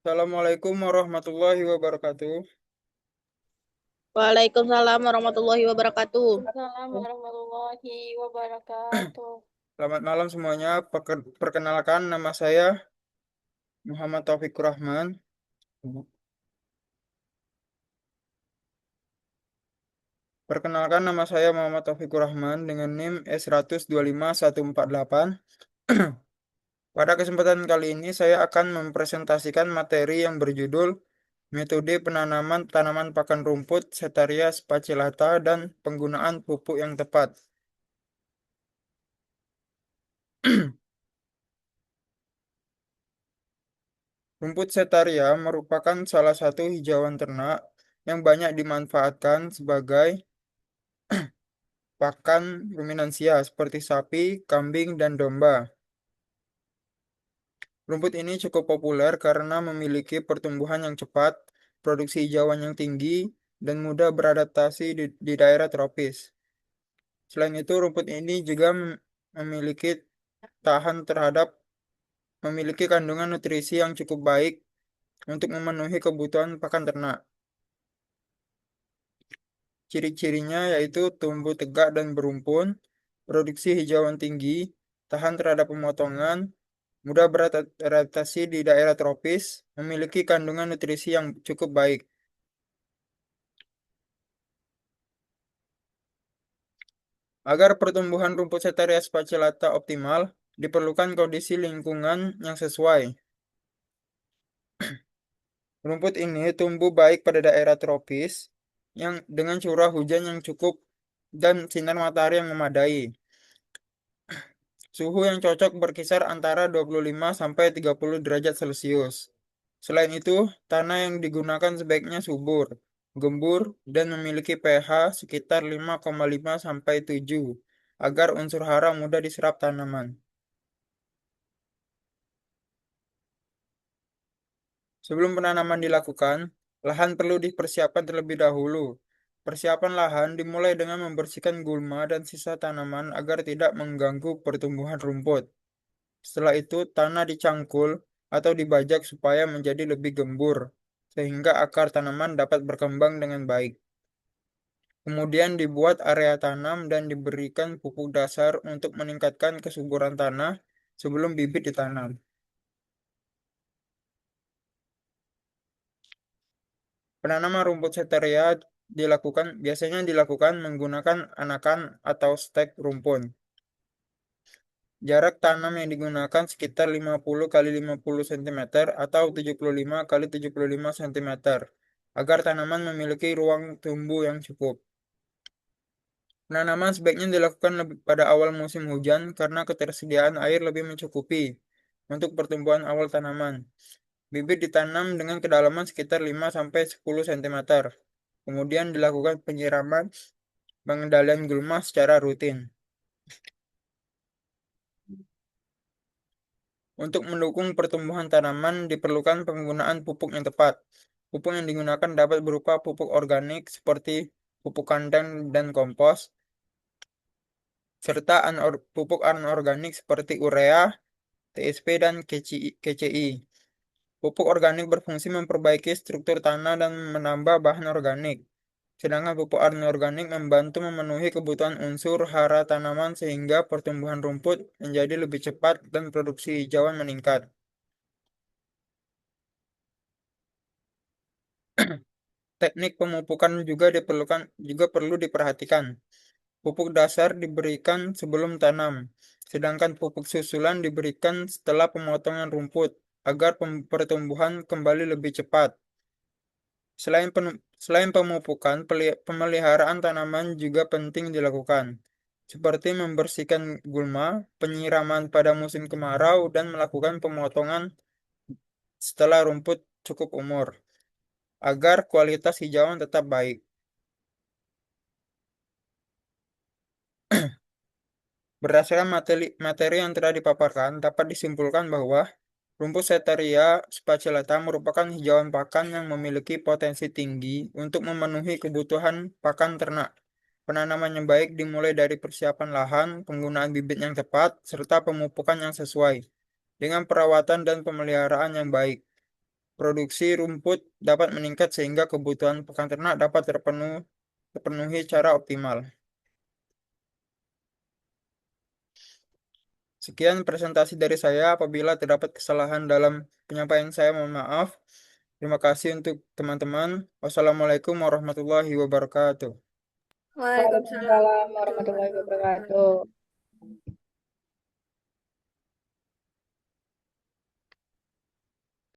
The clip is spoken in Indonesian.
Assalamualaikum warahmatullahi wabarakatuh. Waalaikumsalam warahmatullahi wabarakatuh. Waalaikumsalam warahmatullahi wabarakatuh. Selamat malam semuanya. Perkenalkan nama saya Muhammad Taufikur Rahman. Perkenalkan nama saya Muhammad Taufikur Rahman dengan NIM S125148. Pada kesempatan kali ini saya akan mempresentasikan materi yang berjudul Metode penanaman tanaman pakan rumput Setaria spatulata dan penggunaan pupuk yang tepat. Rumput Setaria merupakan salah satu hijauan ternak yang banyak dimanfaatkan sebagai pakan ruminansia seperti sapi, kambing, dan domba. Rumput ini cukup populer karena memiliki pertumbuhan yang cepat, produksi hijauan yang tinggi, dan mudah beradaptasi di daerah tropis. Selain itu, rumput ini juga memiliki tahan terhadap memiliki kandungan nutrisi yang cukup baik untuk memenuhi kebutuhan pakan ternak. Ciri-cirinya yaitu tumbuh tegak dan berumpun, produksi hijauan tinggi, tahan terhadap pemotongan, mudah beradaptasi di daerah tropis, memiliki kandungan nutrisi yang cukup baik. Agar pertumbuhan rumput Setaria spatulata optimal, diperlukan kondisi lingkungan yang sesuai. Rumput ini tumbuh baik pada daerah tropis yang dengan curah hujan yang cukup dan sinar matahari yang memadai. Suhu yang cocok berkisar antara 25 sampai 30 derajat Celcius. Selain itu, tanah yang digunakan sebaiknya subur, gembur, dan memiliki pH sekitar 5,5 sampai 7 agar unsur hara mudah diserap tanaman. Sebelum penanaman dilakukan, lahan perlu dipersiapkan terlebih dahulu. Persiapan lahan dimulai dengan membersihkan gulma dan sisa tanaman agar tidak mengganggu pertumbuhan rumput. Setelah itu, tanah dicangkul atau dibajak supaya menjadi lebih gembur, sehingga akar tanaman dapat berkembang dengan baik. Kemudian dibuat area tanam dan diberikan pupuk dasar untuk meningkatkan kesuburan tanah sebelum bibit ditanam. Penanaman rumput Setaria biasanya dilakukan menggunakan anakan atau stek rumpun. Jarak tanam yang digunakan sekitar 50 kali 50 cm atau 75 kali 75 cm agar tanaman memiliki ruang tumbuh yang cukup. Penanaman sebaiknya dilakukan pada awal musim hujan karena ketersediaan air lebih mencukupi untuk pertumbuhan awal tanaman. Bibit ditanam dengan kedalaman sekitar 5-10 cm. Kemudian dilakukan penyiraman pengendalian gulma secara rutin. Untuk mendukung pertumbuhan tanaman diperlukan penggunaan pupuk yang tepat. Pupuk yang digunakan dapat berupa pupuk organik seperti pupuk kandang dan kompos, serta pupuk anorganik seperti urea, TSP, dan KCI. Pupuk organik berfungsi memperbaiki struktur tanah dan menambah bahan organik. Sedangkan pupuk anorganik membantu memenuhi kebutuhan unsur hara tanaman sehingga pertumbuhan rumput menjadi lebih cepat dan produksi hijauan meningkat. Teknik pemupukan juga perlu diperhatikan. Pupuk dasar diberikan sebelum tanam, sedangkan pupuk susulan diberikan setelah pemotongan rumput agar pertumbuhan kembali lebih cepat. Selain pemupukan, pemeliharaan tanaman juga penting dilakukan, seperti membersihkan gulma, penyiraman pada musim kemarau, dan melakukan pemotongan setelah rumput cukup umur, agar kualitas hijauan tetap baik. Berdasarkan materi yang telah dipaparkan, dapat disimpulkan bahwa rumput Setaria spatulata merupakan hijauan pakan yang memiliki potensi tinggi untuk memenuhi kebutuhan pakan ternak. Penanaman yang baik dimulai dari persiapan lahan, penggunaan bibit yang tepat, serta pemupukan yang sesuai, dengan perawatan dan pemeliharaan yang baik. Produksi rumput dapat meningkat sehingga kebutuhan pakan ternak dapat terpenuhi secara optimal. Sekian presentasi dari saya. Apabila terdapat kesalahan dalam penyampaian saya, mohon maaf. Terima kasih untuk teman-teman. Wassalamualaikum warahmatullahi wabarakatuh. Waalaikumsalam Waalaikumsalam warahmatullahi warahmatullahi wabarakatuh. wabarakatuh.